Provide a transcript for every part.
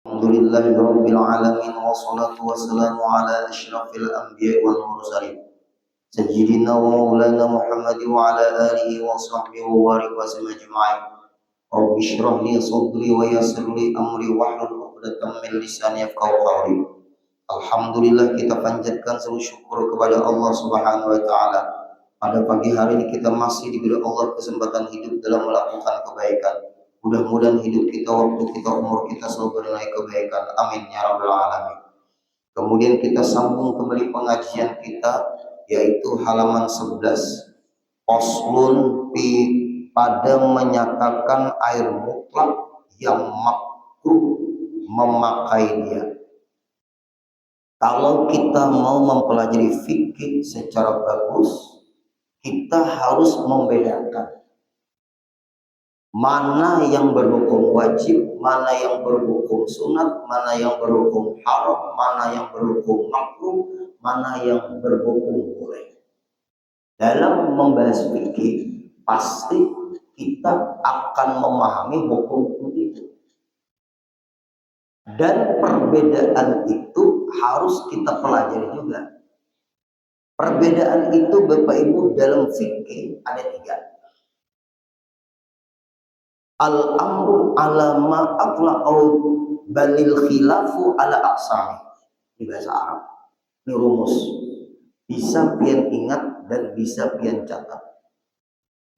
Alhamdulillahi Rabbil Alamin wassalatu wassalamu ala asyrafil anbiya'i wal mursalin Sayyidina wa maulana Muhammad wa ala alihi wa sahbihi wa barik wa sallam ajma'in. Rabbi shrah li sadri wa yassir li amri wahlul 'uqdatam min lisani yafqahu qawli. Alhamdulillah, kita panjatkan seluruh syukur kepada Allah Subhanahu wa taala. Pada pagi hari ini kita masih diberi Allah kesempatan hidup dalam melakukan kebaikan. Mudah-mudahan hidup kita, waktu kita, umur kita selalu bernilai kebaikan. Amin ya rabbal alamin. Kemudian kita sambung kembali pengajian kita, yaitu halaman 11. Faslun pada menyatakan air mutlak yang makruh memakainya. Kalau kita mau mempelajari fikih secara bagus, kita harus membedakan mana yang berhukum wajib, mana yang berhukum sunat, mana yang berhukum haram, mana yang berhukum makruh, mana yang berhukum boleh. Dalam membahas fikih, pasti kita akan memahami hukum itu. Dan perbedaan itu harus kita pelajari juga. Perbedaan itu Bapak Ibu dalam fikih ada 3. Al-amru ala ma atlaqau balil khilafu ala aqsami. Di bahasa Arab. Ini rumus. Bisa pian ingat dan bisa pian catat.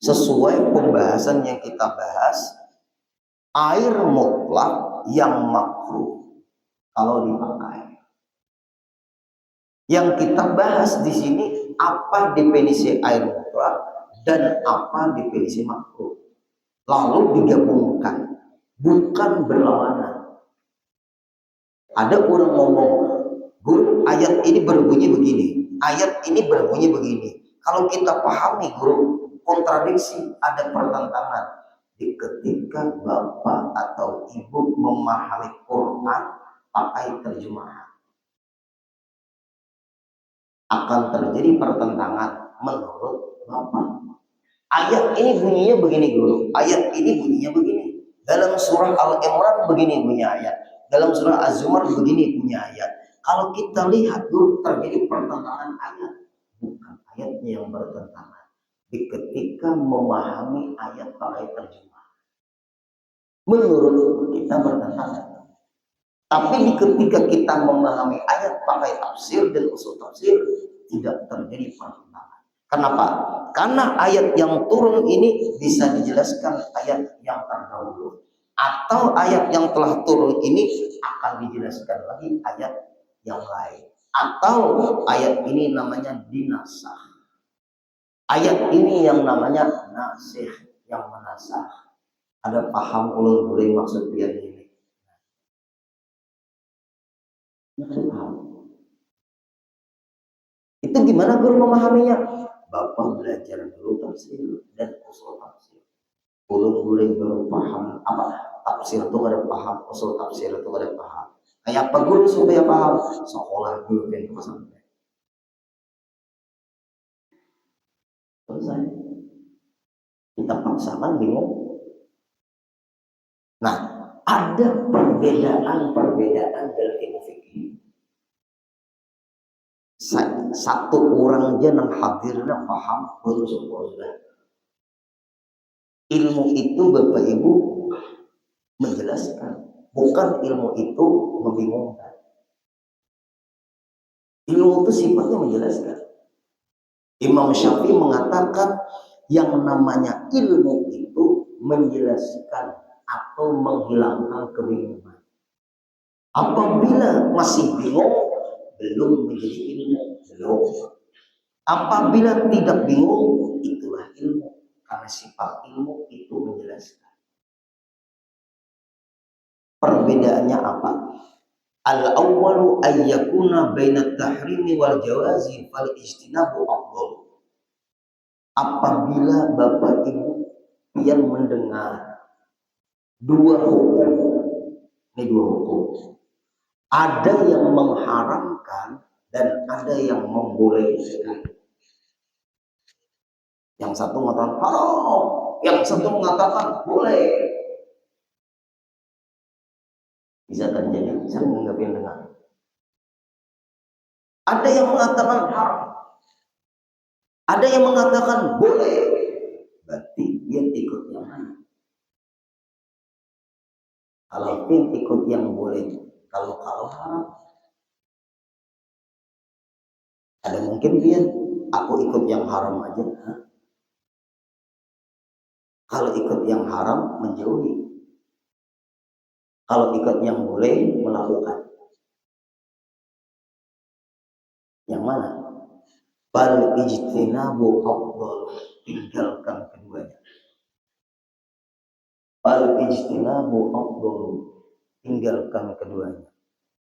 Sesuai pembahasan yang kita bahas, air mutlak yang makruh kalau dipakai. Yang kita bahas di sini apa definisi air mutlak dan apa definisi makruh. Lalu digabungkan, bukan berlawanan. Ada orang ngomong, guru, ayat ini berbunyi begini, ayat ini berbunyi begini. Kalau kita pahami, guru, kontradiksi, ada pertentangan. Ketika bapak atau ibu memahami Quran pakai terjemahan, akan terjadi pertentangan menurut bapak. Ayat ini bunyinya begini, guru. Ayat ini bunyinya begini. Dalam surah Al-Imran begini bunyi ayat. Dalam surah Az-Zumar begini bunyi ayat. Kalau kita lihat, guru, terjadi pertentangan ayat. Bukan ayatnya yang bertentangan. Ketika memahami ayat pakai terjemahan, menurut kita bertentangan. Tapi ketika kita memahami ayat pakai tafsir dan usul tafsir, tidak terjadi pertentangan. Kenapa? Karena ayat yang turun ini bisa dijelaskan ayat yang terdahulu, atau ayat yang telah turun ini akan dijelaskan lagi ayat yang lain, atau ayat ini namanya dinasah. Ayat ini yang namanya nasih, yang menasah. Ada paham ulun guri maksud dia ini? Itu gimana guru memahaminya? Bapak belajar dulu tafsir dan usul tafsir. Ulun guru baru paham apa tafsir itu ada paham, usul tafsir itu ada paham. Kayak apa guru supaya paham? Sekolah dulu dan pesantren. Selesai. Kita paksakan bingung. Nah, ada perbedaan dalam ilmu fikih. Satu orang aja nang hadirnya paham baru sempurna. Ilmu itu Bapak Ibu menjelaskan, bukan ilmu itu membingungkan. Ilmu itu sifatnya menjelaskan. Imam Syafi'i mengatakan yang namanya ilmu itu menjelaskan atau menghilangkan kebingungan. Apabila masih bingung, belum menjadi ilmu. Belum. Apabila tidak bingung, itulah ilmu. Karena sifat ilmu itu menjelaskan. Perbedaannya apa? Al-awwalu ayyakuna bainat tahrimi wal jawazi fal ijtinabu afdal. Apabila Bapak Ibu yang mendengar dua hukum, ini dua hukum. Ada yang mengharamkan dan ada yang membolehkan. Yang satu mengatakan haram, yang satu mengatakan boleh. Bisa terjadi. Saya menganggapin dengan ada yang mengatakan haram, ada yang mengatakan boleh. Berarti dia ikut yang mana? Kalau dia ikut yang boleh, kalau haram, ada mungkin dia aku ikut yang haram aja. Kalau ikut yang haram menjauhi, kalau ikut yang boleh melakukan. Yang mana? Bal ijtinabu afdal, tinggalkan keduanya. Bal ijtinabu afdal, tinggalkan keduanya.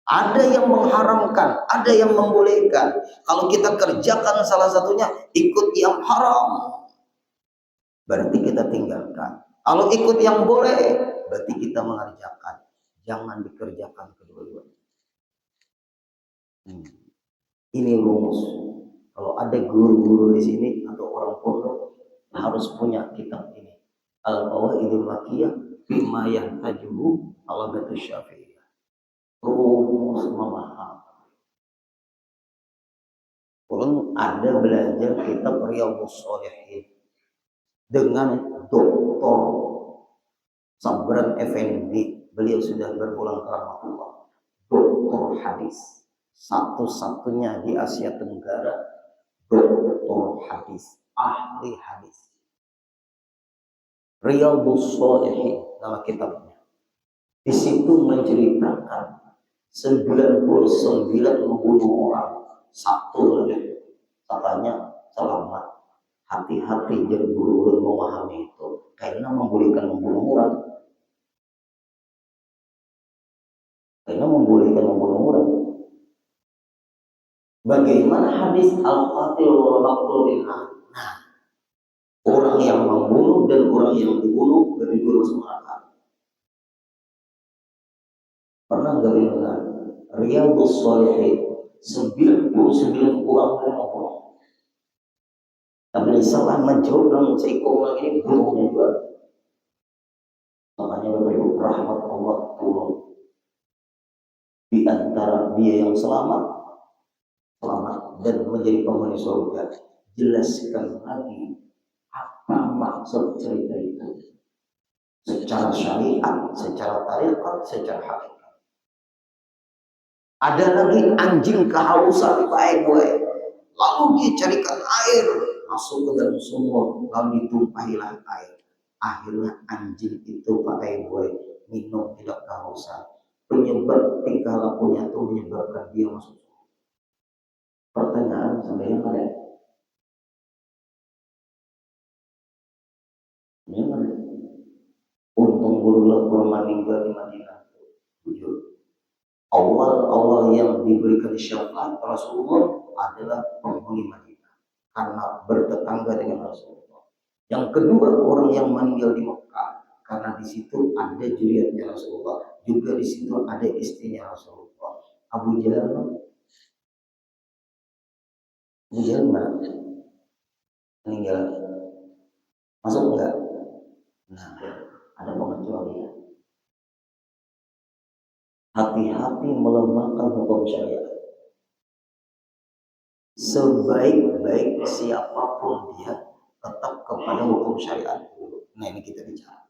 Ada yang mengharamkan, ada yang membolehkan. Kalau kita kerjakan salah satunya, ikut yang haram, berarti kita tinggalkan. Kalau ikut yang boleh, berarti kita mengerjakan. Jangan dikerjakan kedua-duanya. Ini rumus. Kalau ada guru-guru di sini atau orang pondok harus punya kitab ini. Al-Qawaidul Makkiyah bima yahtajuhu al-Ghatus Syafi'iyah. Rumus memahami. Pun ada belajar kitab Riyadhus Shalihin dengan Dr. Sabran Effendi. Beliau sudah berpulang ke rahmatullah. Doktor hadis. Satu-satunya di Asia Tenggara doktor hadis, ahli hadis. Riyadhus Shalihin nama kitabnya. Di situ menceritakan 99 membunuh orang, satu lagi katanya selamat. Hati-hati jadi guru memahami itu, karena membolehkan membunuh orang. Bagaimana hadis al-qatil wal maqtul? Nah, orang yang membunuh dan orang yang dibunuh berdua sama. Pernah nggak dengar Riyadhus Shalihin 99 orang membunuh. Tapi salah menjauh dengan seekor orang ini bunuhnya juga. Makanya Bapak Ibu rahmat Allah turun di antara dia yang selamat dan menjadi penghuni surga. Jelaskan lagi apa maksud cerita itu secara syariat, secara tarikat, secara hakikat. Ada lagi anjing kehausan baik-baik, lalu dia carikan air masuk ke dalam sumur, lalu ditumpahilah air. Akhirnya anjing itu baik-baik minum tidak kehausan. Penyebab tingkah lakunya itu menyebabkan dia masuk. Pertanyaan sampai yang ada. Untung guru meninggal di Madinah. Jujur. Awal yang diberikan syafaat Rasulullah adalah penghuni Madinah karena bertetangga dengan Rasulullah. Yang kedua orang yang meninggal di Mekah karena di situ ada juriatnya Rasulullah, juga di situ ada istrinya Rasulullah. Abu Jahal meninggal, masuk enggak? Nah, ada pengecualian. Hati-hati melemahkan hukum syariat. Sebaik-baik siapapun dia tetap kepada hukum syariat. Nah, ini kita bicara.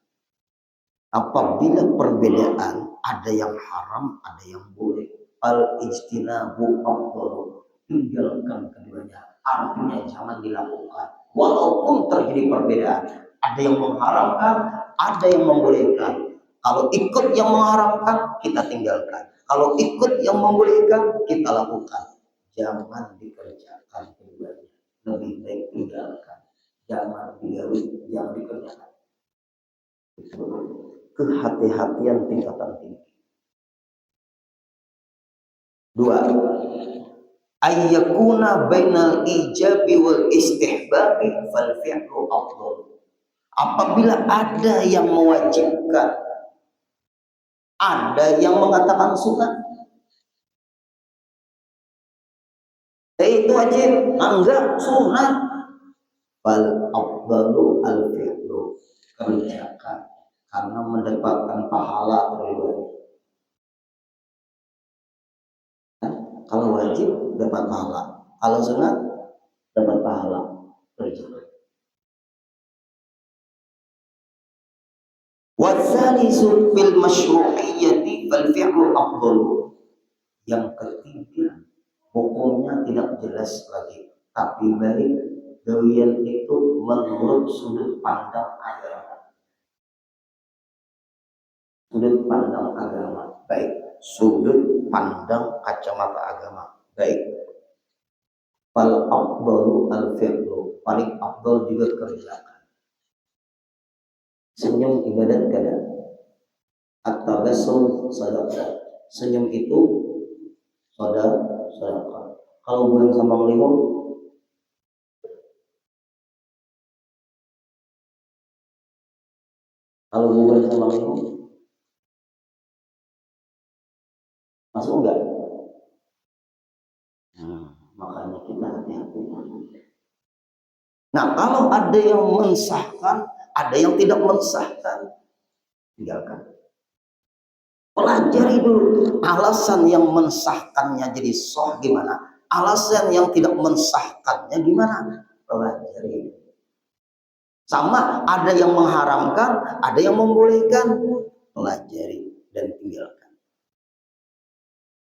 Apabila perbedaan ada yang haram, ada yang boleh, al-ijtinabu afdalu, tinggalkan keduanya. Artinya jangan dilakukan. Walaupun terjadi perbedaan, ada yang mengharamkan, ada yang membolehkan. Kalau ikut yang mengharamkan, kita tinggalkan. Kalau ikut yang membolehkan, kita lakukan. Jangan dikerjakan keduanya. Lebih baik tinggalkan. Jangan digawe, jangan dikerjakan. Kehati-hatian tingkatan tinggi. 2. Ayyakuna bainal ijabi wal istihbabi fal fi'lu afdal. Apabila ada yang mewajibkan, ada yang mengatakan sunat, itu wajib, enggak sunat, fal afdalu al fi'lu, kerjakan karena mendapatkan pahala terlebih. Kalau wajib dapat pahala, kalau sunat dapat pahala. Wasalisu fil masyru'iyyati fal fi'lu afdal. Yang ketiga, hukumnya tidak jelas lagi, tapi baik gawian itu menurut sudut pandang agama. Sudut pandang agama, baik sudut pandang kacamata agama, baik. Fal afdalu al fi'lu, paling afdal juga kerjakan. Senyum ibadat kada, at-tabassum sadaqah. Senyum itu sedekah. Kalau bukan sama lima, kalau bukan sama lima, masuk enggak? Makanya kita hati-hati. Nah, kalau ada yang mensahkan, ada yang tidak mensahkan, tinggalkan. Pelajari dulu alasan yang mensahkannya jadi sah gimana, alasan yang tidak mensahkannya gimana, pelajari. Sama ada yang mengharamkan, ada yang membolehkan, pelajari dan tinggalkan.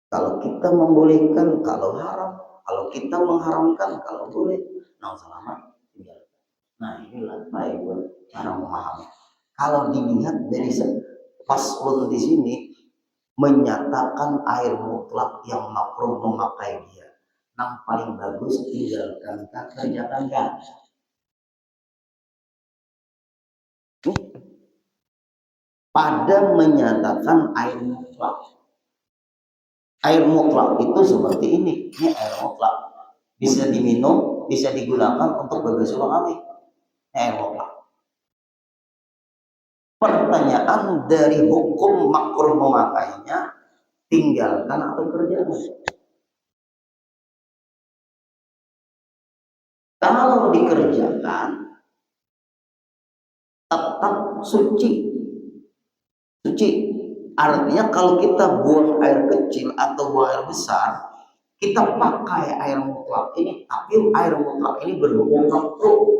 Kalau kita membolehkan, kalau haram, kalau kita mengharamkan, kalau boleh, nah selamat tinggalkan. Nah inilah baik cara memahami. Kalau dilihat dari paslon di sini menyatakan air mutlak yang makruh memakai dia, yang paling bagus tinggalkan, kerjakan kan. Pada menyatakan air mutlak. Air mutlak itu seperti ini air mutlak. Bisa diminum, bisa digunakan untuk bergosok kami. Air mutlak. Pertanyaan dari hukum makruh memakainya, tinggalkan atau kerjakan. Kalau dikerjakan, tetap suci. Suci artinya kalau kita buang air kecil atau buang air besar, kita pakai air mutlak ini, tapi air mutlak ini berhukum makruh.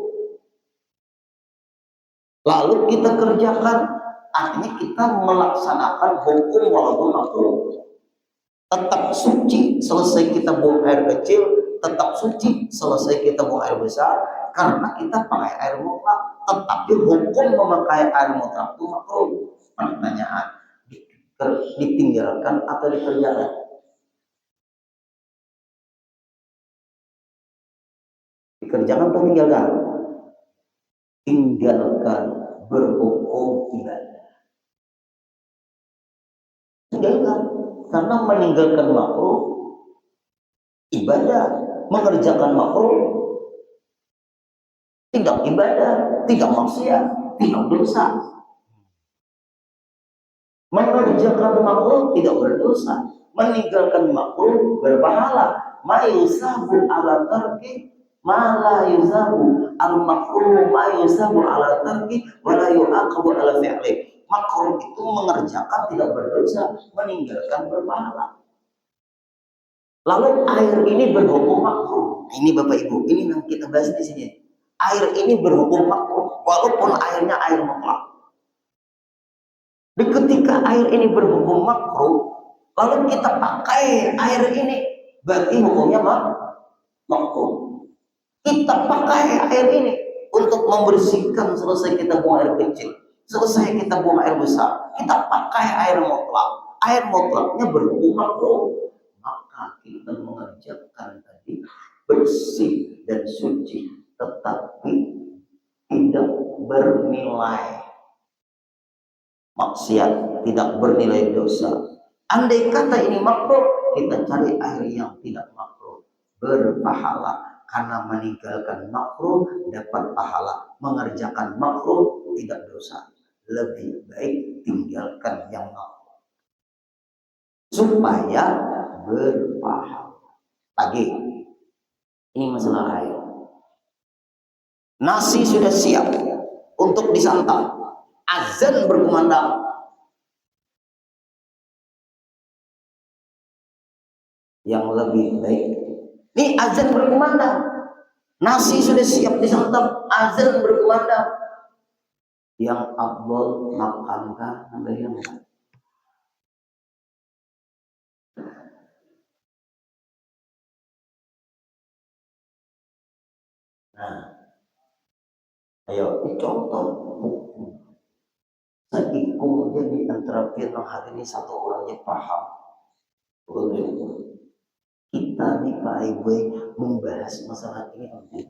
Lalu kita kerjakan, artinya kita melaksanakan hukum walaupun makruh. Tetap suci selesai kita buang air kecil, tetap suci selesai kita buang air besar, karena kita pakai air mutlak. Tetapi hukum memakai air mutlak itu makruh. Pertanyaan, ditinggalkan atau dikerjakan? Dikerjakan atau tinggalkan? Tinggalkan, berhukum ibadah. Tinggalkan, karena meninggalkan makruh ibadah, mengerjakan makruh tidak ibadah, tidak maksiat, tidak dosa. Mengerjakan makruh tidak berdosa, meninggalkan makruh berpahala. Ma yusabu ala tarki ma la yusabu al makruh, ma yusabu ala tarki wa la yu'aqabu ala fi'li. Makruh itu mengerjakan tidak berdosa, meninggalkan berpahala. Lalu air ini berhukum makruh. Ini Bapak Ibu, ini yang kita bahas di sini. Air ini berhukum makruh walaupun airnya air mutlak. Dan ketika air ini berhukum makruh, lalu kita pakai air ini, berarti hukumnya makruh. Kita pakai air ini untuk membersihkan, selesai kita buang air kecil, selesai kita buang air besar, kita pakai air mutlak. Air mutlaknya berhukum makruh. Maka kita mengerjakan tadi bersih dan suci, tetapi tidak bernilai maksiat, tidak bernilai dosa. Andai kata ini makruh, kita cari air yang tidak makruh, berpahala. Karena meninggalkan makruh dapat pahala, mengerjakan makruh tidak dosa. Lebih baik tinggalkan yang makruh supaya berpahala. Lagi, ini masalah air. Nasi sudah siap untuk disantap, azan berkumandang. yang lebih baik. Nih azan berkumandang, nasi sudah siap disantap, azan berkumandang. Yang afdol makankah ada yang enggak? Nah, ayo contoh. Saking kemudian di antara firman hari ini satu orang yang paham. Kita nih Pak Ibu membahas masalah ini penting.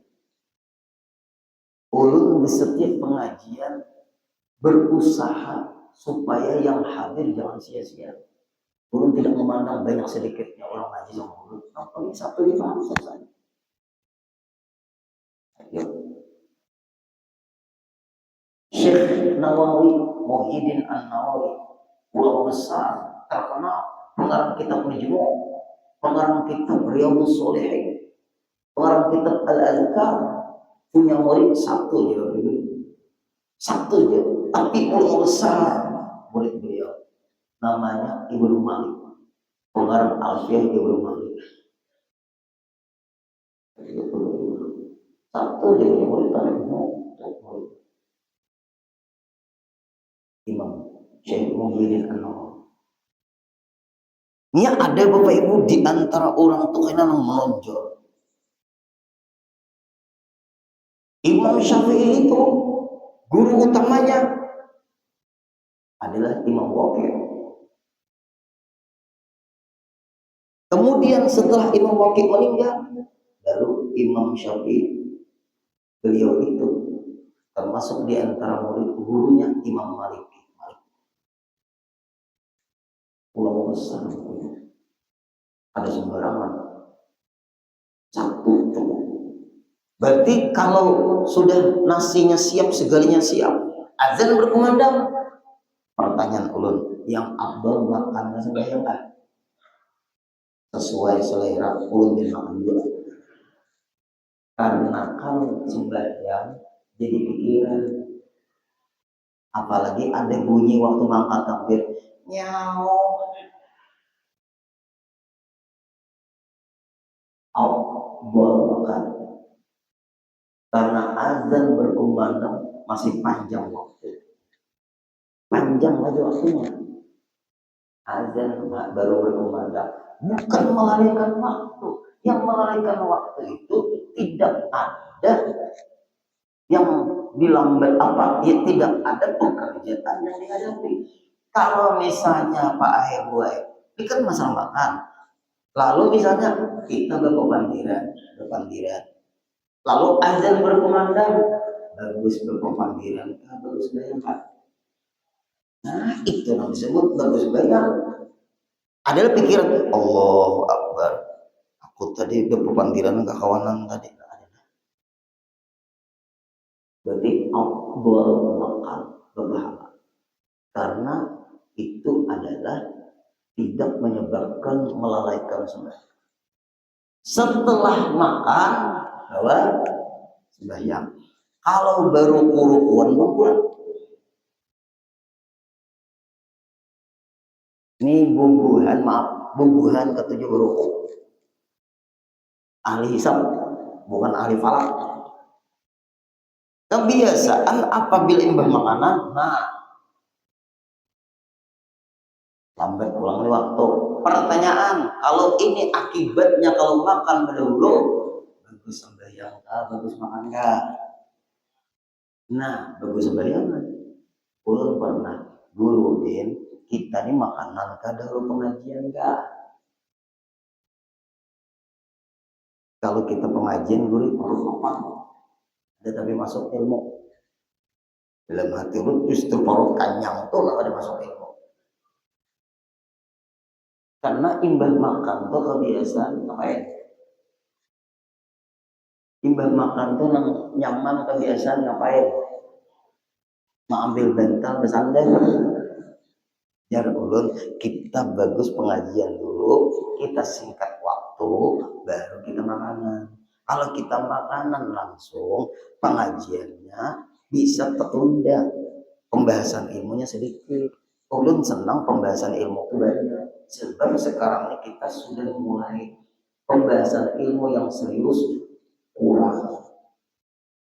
Ulun di setiap pengajian berusaha supaya yang hadir jangan sia-sia. Ulun tidak memandang banyak sedikitnya orang ngaji sama ulun. Ini satu dipahami selesai. Syekh Nawawi, Muhyiddin An-Nawawi, ulama besar, terkenal, pengarang kitab Majmu', pengarang kitab Riyadhus Shalihin, pengarang kitab Al-Adhkar, punya murid satu ya, satu ya, tapi ulama besar murid beliau, namanya Ibnu Malik, pengarang Alfiyah Ibnu Malik. Satu dia punya murid Imam Syekh Muhyiddin An-Nawawi. Ini ada Bapak Ibu di antara orang tua yang menonjol. Imam Syafi'i itu guru utamanya adalah Imam Waqi'. Kemudian setelah Imam Waqi' meninggal, baru Imam Syafi'i, beliau itu termasuk di antara murid gurunya Imam Malik. Ulama besar, ada sembarangan. Satu cukup. Berarti kalau sudah nasinya siap, segalanya siap, azan berkumandang, pertanyaan ulun, yang abang makan sembahyang kan? Sesuai selera ulun dan makan dua. Karena kalau sembahyang jadi pikiran, apalagi ada bunyi waktu mangkat takbir, nyau, makan. Karena azan berkumandang masih panjang waktu, panjang lagi waktunya. Azan baru berkumandang, bukan melalaikan waktu. Yang melalaikan waktu itu tidak ada yang dilambat apa, ya tidak ada pekerjaan yang dihadapi. Kalau misalnya Pak Ahebue, ini kan masalah makan. Lalu misalnya kita berpandiran, lalu azan berkumandang, bagus berpandiran, bagus bayar. Nah itu yang disebut bagus bayar. Adalah pikiran Allahu Akbar. Aku tadi berpandiran nggak kawanan tadi. Berarti afdal makan berpahala. Karena itu adalah tidak menyebabkan melalaikan sembahyang. Setelah makan, bahwa sembahyang. Kalau baru kurukuan pulang. Ini bubuhan ketujuh ruku. Ahli hisab, bukan ahli falak. Kebiasaan apabila imbah makanan, lambat pulang di waktu. Pertanyaan, kalau ini akibatnya kalau makan berdahulu, bagus sembahyang, bagus makan enggak? Nah, bagus sembahyang. Ulun pernah guru kita ini makanan dahulu pengajian enggak? Kalau kita pengajian guru perlu makan, tapi masuk ilmu. Dalam hati ulun justru perut kanyang tuh nggak ada masuk ilmu. Karena imbah makan tuh kebiasaan ngapain? Imbah makan tuh nyaman kebiasaan ngapain? Mengambil bantal bersandar. Jar ulun kita bagus pengajian dulu, kita singkat waktu, baru kita makanan. Kalau kita makanan langsung, pengajiannya bisa tertunda, pembahasan ilmunya sedikit. Ulun senang pembahasan ilmu itu banyak. Sebab sekarang ini kita sudah mulai pembahasan ilmu yang serius kurang.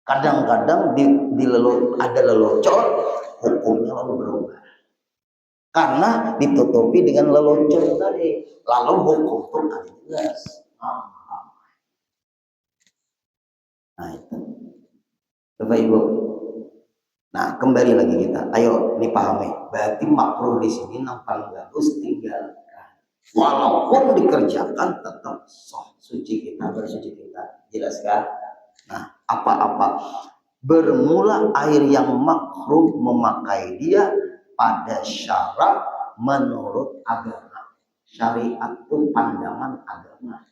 Kadang-kadang ada lelucon, hukumnya lalu berubah. Karena ditutupi dengan lelucon tadi, lalu hukum itu kan jelas. Nah itu, Bapak Ibu. Nah kembali lagi kita, ayo dipahami. Berarti makruh di sini nampak bagus tinggalkan. Walaupun dikerjakan tetap suci kita, bersuci kita. Jelaskan? Nah apa-apa bermula air yang makruh memakai dia pada syarat menurut agama. Syariat itu pandangan agama.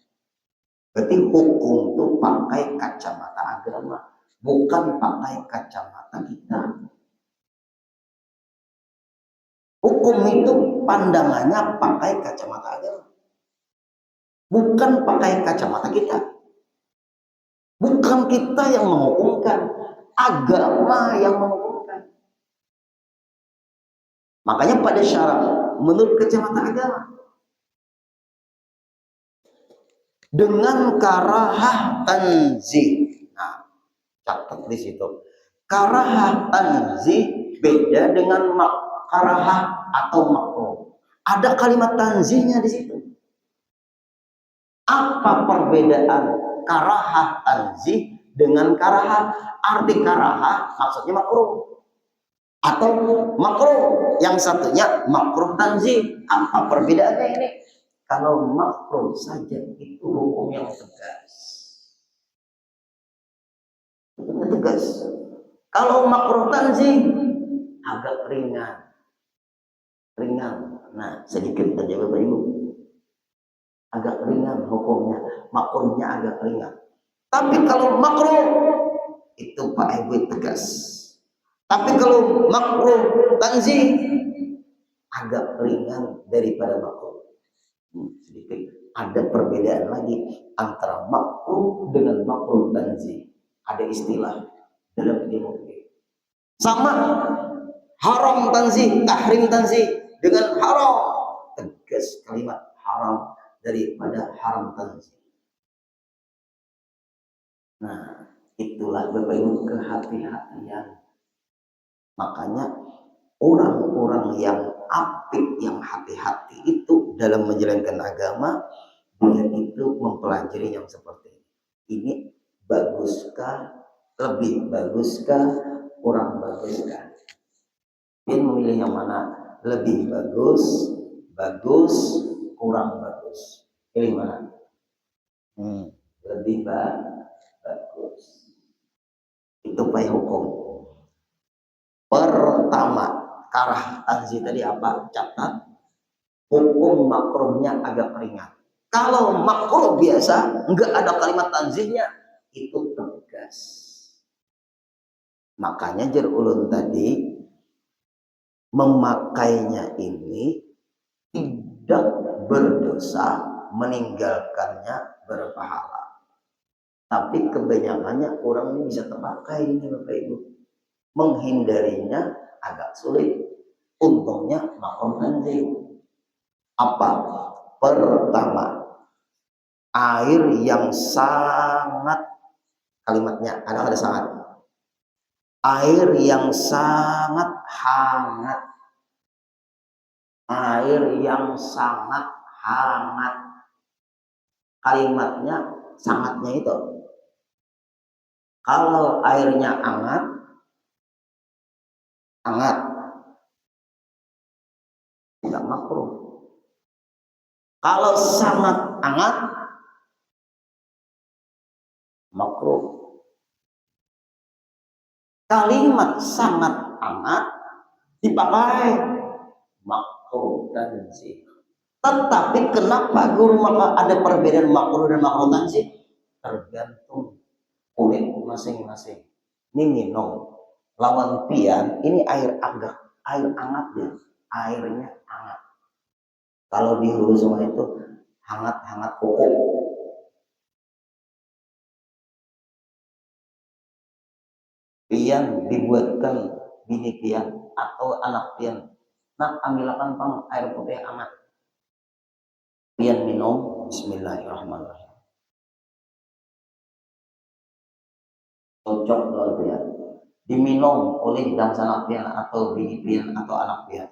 Berarti hukum itu pakai kacamata agama, bukan pakai kacamata kita. Hukum itu pandangannya pakai kacamata agama, bukan pakai kacamata kita. Bukan kita yang menghukumkan, agama yang menghukumkan. Makanya pada syarat menurut kacamata agama. Dengan karahah tanzih. Nah, catat di situ. Karahah tanzih beda dengan karahah atau makruh. Ada kalimat tanzihnya di situ. Apa perbedaan karahah tanzih dengan karahah? Arti karahah maksudnya makruh. Atau makruh yang satunya makruh tanzih. Apa perbedaannya ini? Kalau makruh saja itu hukum yang tegas. Hukumnya tegas. Kalau makruh tanzih agak ringan. Ringan. Nah, sedikit saja Bapak Ibu. Agak ringan hukumnya. Makruhnya agak ringan. Tapi kalau makruh itu Pak Ibu tegas. Tapi kalau makruh tanzih agak ringan daripada makruh. Sedikit. Ada perbedaan lagi antara makruh dengan makruh tanzih. Ada istilah dalam ilmu fikih. Sama haram tanzih, tahrim tanzih dengan haram. Tegas kalimat haram daripada haram tanzih. Nah, itulah Bapak Ibu kehati-hatian. Makanya orang-orang yang apik, yang hati-hati itu dalam menjalankan agama, dia itu mempelajari yang seperti ini. Ini baguskah, lebih baguskah, kurang baguskah? Dia memilih yang mana? Lebih bagus, bagus, kurang bagus. Pilih mana? Lebih bagus. Itu payah hukum. Pertama, karah tanzih tadi apa? Catat. Hukum makruhnya agak ringan. Kalau makruh biasa, enggak ada kalimat tanzihnya, itu tegas. Makanya Jar Ulun tadi memakainya ini tidak berdosa, meninggalkannya berpahala. Tapi kebanyakannya orang ini bisa terpakai ini Bapak Ibu. Menghindarinya agak sulit. Untungnya makruh tanzih. Apa? Pertama, air yang sangat, kalimatnya ada sangat. Air yang sangat hangat. Air yang sangat hangat. Kalimatnya sangatnya itu. Kalau airnya hangat, tidak makruh. Kalau sangat hangat, makruh. Kalimat sangat hangat dipakai makruh tanzih. Tetapi kenapa guru maka ada perbedaan makruh dan makruh tanzih? Tergantung kulit masing-masing. Ini minum lawan pian, ini air hangat ya, airnya hangat. Kalau di hulu sungai itu hangat pokok. Pian dibuatkan bini pian atau anak pian. Nah, ambilkan pang air putih hangat. pian minum, bismillahirrahmanirrahim. Cocok loh pian. Diminum oleh anak pian atau bini pian atau anak pian.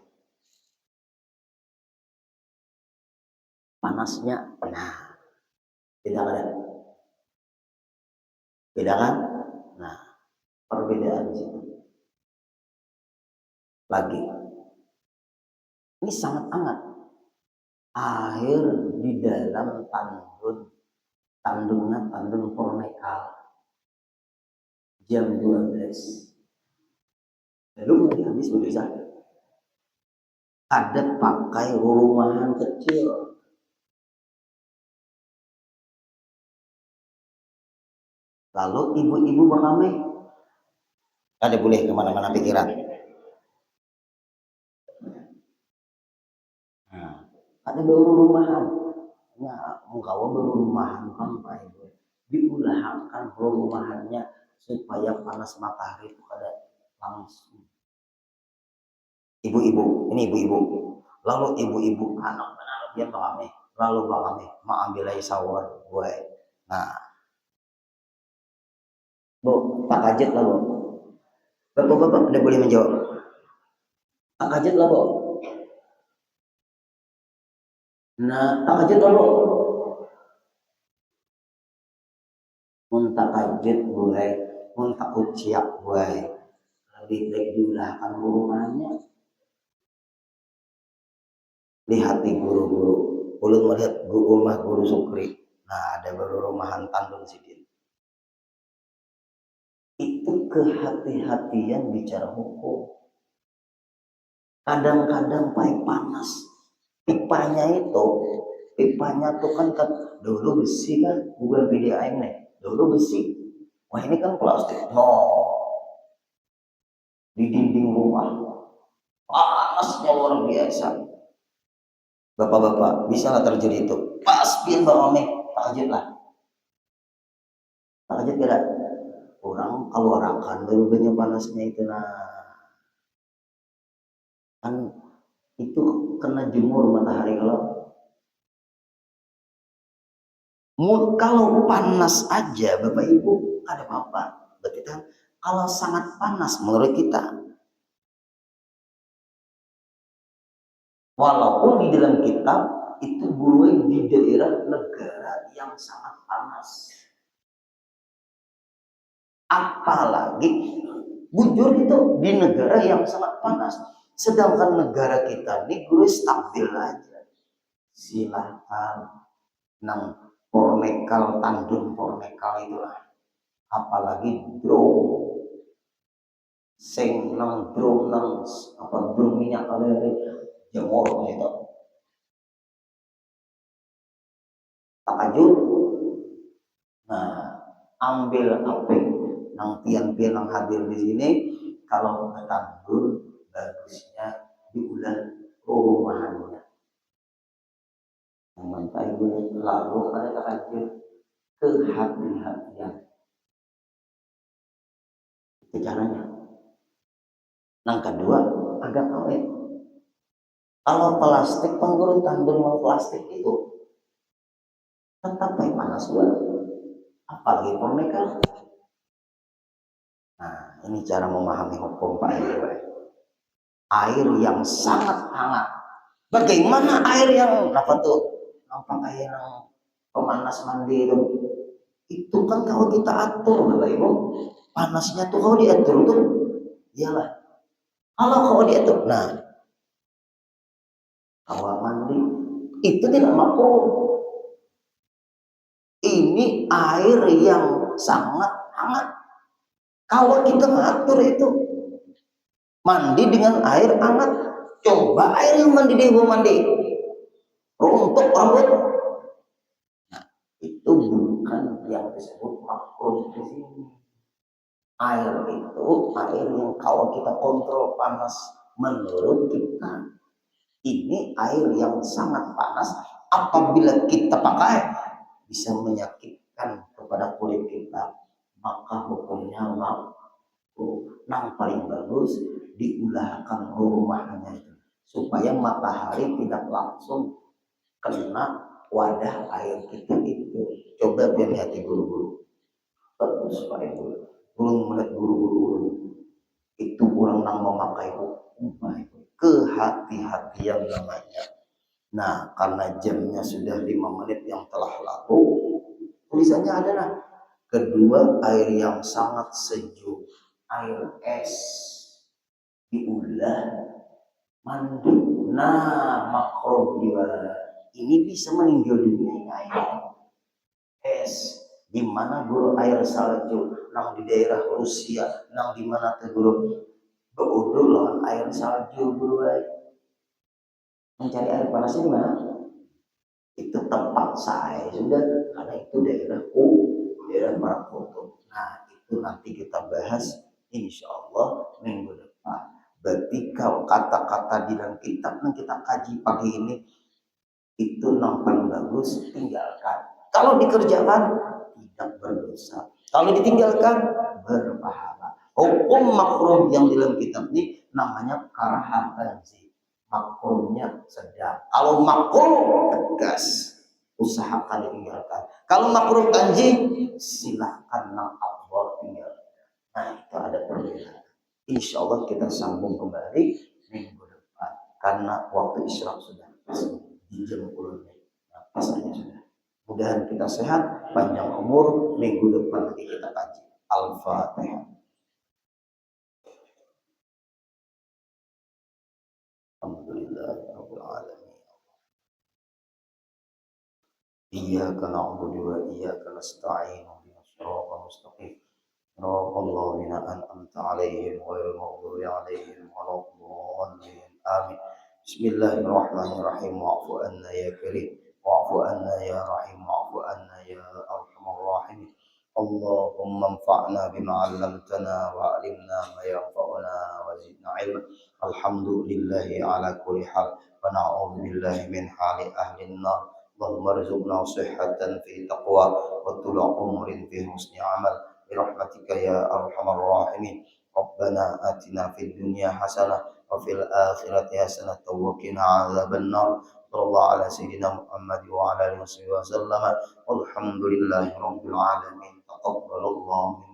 Panasnya, nah, beda kan? Beda kan? Nah, perbedaan di situ. Lagi, ini sangat hangat. Air di dalam tandungnya tandung pornekal. Jam 12. Lalu mungkin habis bisa. Ada pakai rumahan kecil. Lalu ibu-ibu mengalami, ada boleh kemana-mana pikiran. Nah, ada baru rumahan. Ya, engkau baru rumahan sampai diulahkan rumahannya supaya panas matahari itu ada langsung. Ibu-ibu, ini ibu-ibu. Lalu ibu-ibu anak-anak dia mengalami, lalu mengalami, mengambil air sawar, gue. Nah, Bu, tak kajet lah, Bu. Bapak-bapak udah boleh menjawab. Tak kajet lah, Bu. Nah, tak kajet lah, Bu. Mun tak kajet, gue. Mun tak uciak, gue. Lebih baik diulahkan rumahnya. Lihat di guru-guru. Ulun melihat rumah guru Sukri. Nah, ada baru rumahan tandung sidin. Itu kehati-hatian bicara hukum. Kadang-kadang panas. Pipanya tuh kan dulu besi kan, bukan PDAM nih. Dulu besi. Wah ini kan plastik. No. Di dinding rumah. Panasnya luar biasa. Bapak-bapak, bisa nggak terjadi itu? Pas pian Bang Ome, takjub lah. Takjub tidak? Orang keluarakan dulu banyak panasnya itu nah. Kan itu kena jemur matahari kalau panas aja Bapak Ibu ada apa-apa. Berarti kan kalau sangat panas menurut kita, walaupun di dalam kitab itu buruan di daerah negara yang sangat panas, apalagi bujur itu di negara yang sangat panas, sedangkan negara kita ini gue stabil aja. Silahkan nang pornekal tandung pornekal itulah, apalagi drone sing nang drone nang apa drone minyak kalori jemur itu takjub. Nah, ambil apa nang pian-pian yang hadir di sini, kalau tanggul bagusnya diulang rumahannya yang mantai gue lalu pada takjub kehati-hatian itu caranya. Yang kedua agak awet. Kalau plastik penggurun tandung plastik itu tetap panas gue, apalagi pornekal. Nah, ini cara memahami hukum Pak Ibu. Air yang sangat hangat. Bagaimana air yang apa tuh? Nampak air yang pemanas mandi itu. Itu kan kalau kita atur Bapak Ibu, panasnya tuh kalau diatur tuh, iyalah. Kalau diatur, nah, kalau mandi itu tidak makruh. Ini air yang sangat hangat. Kalau kita ngatur itu mandi dengan air hangat, coba air yang mandi di mandi untuk rambut. Nah, itu bukan yang disebut makruh di sini. Air itu air yang kalau kita kontrol panas menurut kita ini air yang sangat panas. Apabila kita pakai bisa menyakitkan kepada kulit kita, maka hukumnya yang paling bagus diulahkan rumahnya itu supaya matahari tidak langsung kena wadah air kita itu. Coba biar hati guru-guru. Bagus Pak Ibu. Belum melihat guru-guru itu orang yang memakai hukum Pak Ibu. Kehati-hatian namanya. Nah, karena jamnya sudah 5 menit yang telah lalu, tulisannya adalah kedua air yang sangat sejuk, air es diulah mandi. Nah, makrobial ini bisa meninggal dunia air es. Di mana guru air salju nang di daerah Rusia, nang di mana teh guru beudul air salju guru mencari air panasnya di mana? Itu tempat saya sudah, karena itu daerah Marakoto. Nah, itu nanti kita bahas insya Allah minggu depan. Berarti kalau kata-kata di dalam kitab yang kita kaji pagi ini itu yang paling bagus tinggalkan. Kalau dikerjakan tidak berdosa. Kalau ditinggalkan berpahala. Hukum makruh yang di dalam kitab ini namanya karahatan sih. Makruhnya sedang. Kalau makruh tegas, usahakan ditinggalkan. Kalau makruh tanji, silahkan nang Allah tinggalkan. Nah, itu ada perbedaan. Insya Allah kita sambung kembali minggu depan karena waktu isyraq sudah di jam 10 nah, pasarnya sudah. Mudahan kita sehat, panjang umur. Minggu depan nanti kita kaji. Al-Fatihah. Alhamdulillahirabbil alamin. Iyyaka na'budu wa iyyaka nasta'in. Ihdinas siratal mustaqim. Shiratal ladzina an'amta 'alaihim ghairil maghdubi 'alaihim waladdallin. Amin. Bismillahirrahmanirrahim. Wa'fu anna ya karim. Wa'fu anna ya rahim. Wa'fu anna ya arhamar rahimin. Allahumma anfa'na bima 'allamtana wa 'allimna ma yanfa'una wa zidna 'ilma. Alhamdulillahi ala kulli hal wa na'udzu billahi min hali ahli an-nar. Allahumma arzuqna sihhatan fi taqwa wa tula umrin fi husni amal birahmatika ya arhamar rahimin. Rabbana atina fid dunya hasanah wa fil akhirati hasanah wa qina adzabannar. Sallallahu ala sayyidina Muhammad wa ala alihi wasallam. Walhamdulillahi rabbil alamin. Taqabbalallahu